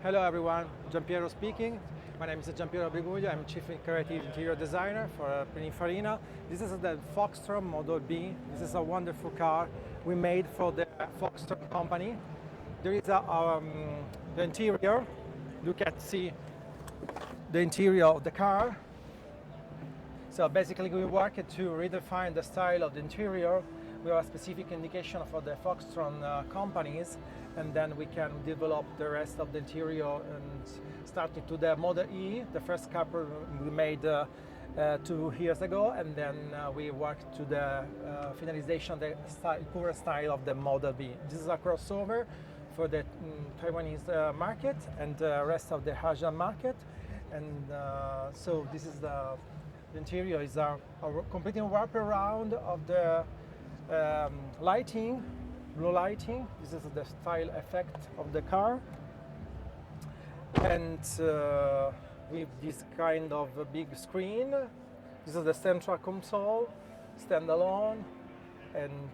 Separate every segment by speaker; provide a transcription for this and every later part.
Speaker 1: Hello everyone, Giampiero speaking. My name is Giampiero Briguglio. I'm Chief Creative Interior Designer for Pininfarina. This is the Foxconn Model B. This is a wonderful car we made for the Foxconn company. There is the interior. You can see the interior of the car. So basically we worked to redefine the style of the interior. We have a specific indication for the Foxconn companies, and then we can develop the rest of the interior. And starting to the Model E, the first car we made 2 years ago, and then we worked to the finalization of the current style of the Model B. This is a crossover for the Taiwanese market and the rest of the Asian market. And so this is the interior is a completely wraparound of the lighting, blue lighting. This is the style effect of the car, and with this kind of a big screen. This is the central console, standalone, and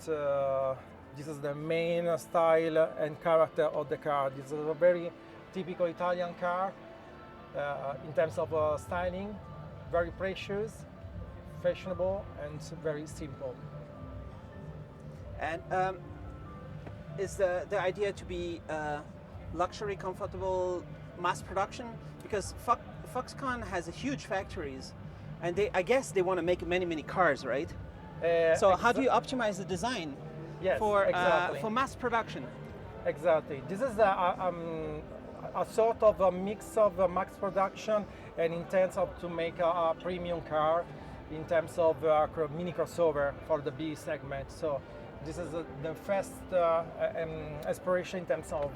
Speaker 1: this is the main style and character of the car. This is a very typical Italian car in terms of styling, very precious, fashionable, and very simple.
Speaker 2: And is the idea to be luxury, comfortable, mass production? Because Foxconn has huge factories, and I guess they want to make many cars, right? So how do you optimize the design for mass production?
Speaker 1: Exactly. This is a sort of a mix of mass production and intent of to make a premium car in terms of mini crossover for the B segment. So this is the first aspiration in terms of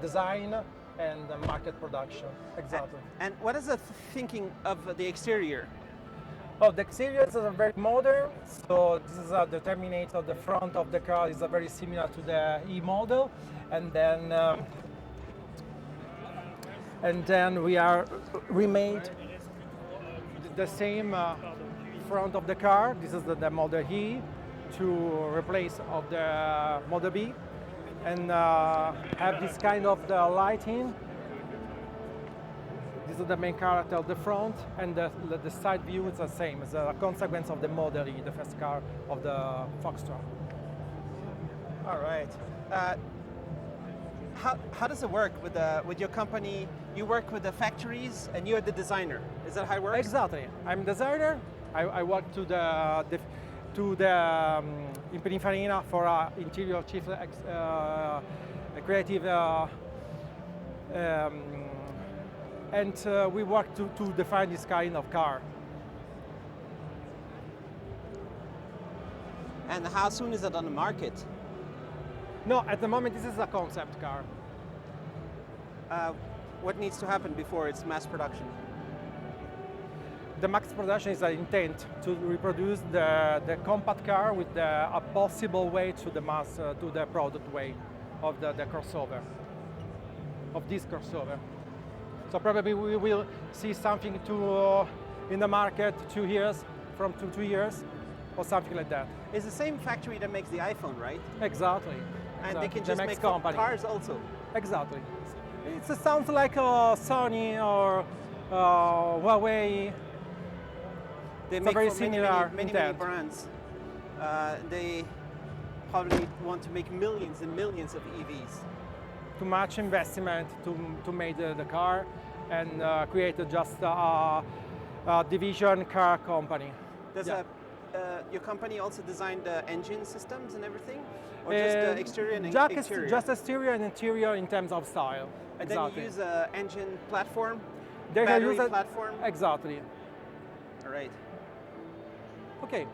Speaker 1: design and market production. Exactly.
Speaker 2: And what is the thinking of the exterior?
Speaker 1: Oh, the exterior is very modern. So this is the Terminator. The front of the car is very similar to the E model, and then we made the same front of the car. This is the Model E, to replace of the Model B, and have this kind of the lighting. This is the main character of the front, and the side view is the same. It's a consequence of the Model E, the first car of the Foxconn.
Speaker 2: All right. How does it work with your company? You work with the factories, and you're the designer. Is that how it works?
Speaker 1: Exactly. I'm designer. I work to the in Pininfarina for interior chief creative, and we work to define this kind of car.
Speaker 2: And how soon is it on the market?
Speaker 1: No, at the moment this is a concept car.
Speaker 2: What needs to happen before it's mass production?
Speaker 1: The max production is an intent to reproduce the compact car with a possible way to the mass, to the product way of the crossover, of this crossover. So probably we will see something in the market 2 years, from 2 years, or something like that.
Speaker 2: It's the same factory that makes the iPhone, right?
Speaker 1: Exactly.
Speaker 2: And they can just make cars also.
Speaker 1: Exactly. It sounds like Sony or Huawei.
Speaker 2: They
Speaker 1: it's
Speaker 2: make
Speaker 1: very
Speaker 2: for
Speaker 1: similar
Speaker 2: many brands. They probably want to make millions and millions of EVs.
Speaker 1: Too much investment to make the car, and create just a division car company.
Speaker 2: Does your company also design the engine systems and everything? Or just the exterior and interior?
Speaker 1: Just exterior and interior in terms of style.
Speaker 2: And
Speaker 1: exactly.
Speaker 2: then you use an engine platform,
Speaker 1: battery
Speaker 2: platform?
Speaker 1: Exactly.
Speaker 2: All right.
Speaker 1: Okay.